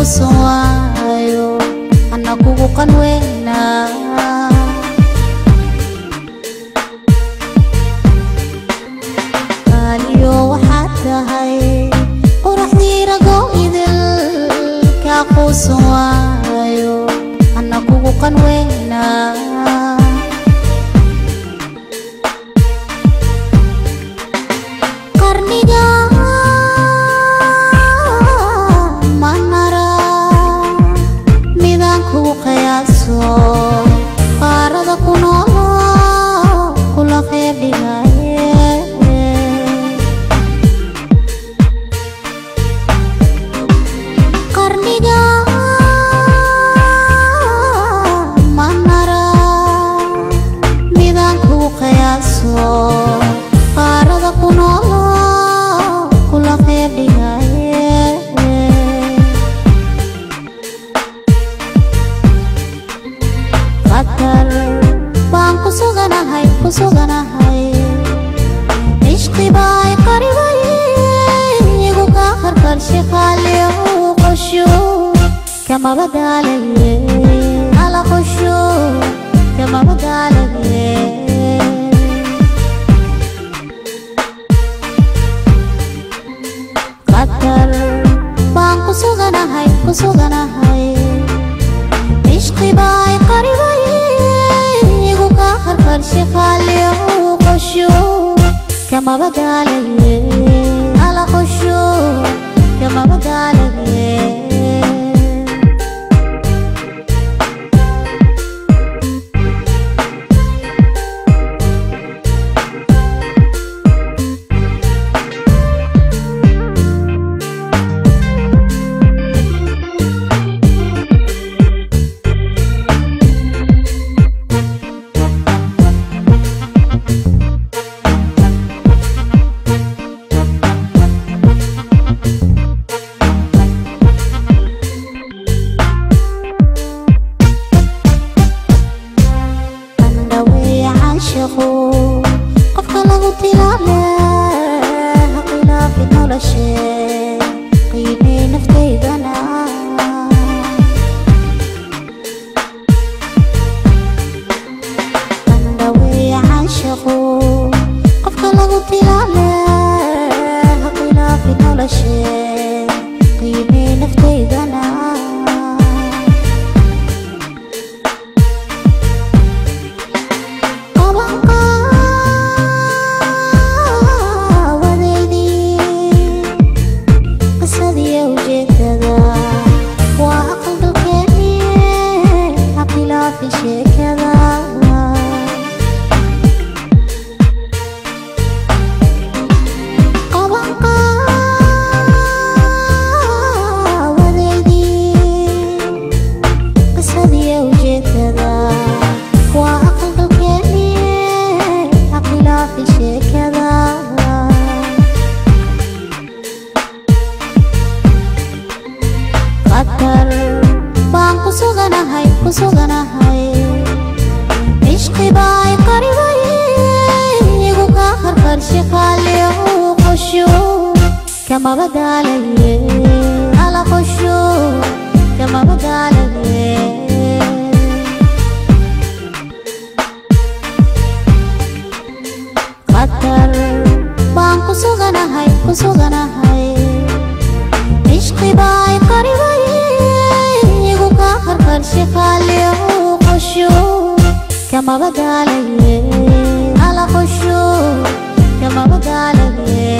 quusawayo ana kugu qanweyna qaaliyo waxaad tahay quraxdii rago idil ka quusawayo ana kugu qanweyna qaarada ku nool kula qeyb dhigaaye qarniga manara midaan kugu qiyaaso qaarada ku nool kula qeyb dhigaaye baan kusuganahay ishqi baay qaribay igu ka qarqarshe qaaliyo qosho kama badalaye ala qosho kama badalaye qatar baan kusuganahay ishqi baay qaribay qarqarshe qaaliyo qosho kama badalaye ala qosho kama badalaye qofka lagu tilaale khilaafi noloshe qiimee naftaydana andhaweeye caashaqo qofka lagu tilaale khilaafi noloshe qiimee naftaydana kusuganahay ishqi baay qaribay igu ka qarqarshe qaaliyo qosho kama badalaye ala qosho kama badalaye qatar baan kusuganahay ishqi baay qaribay qarqarshe qaaliyo qosho kama badalaye ala qosho kama badalaye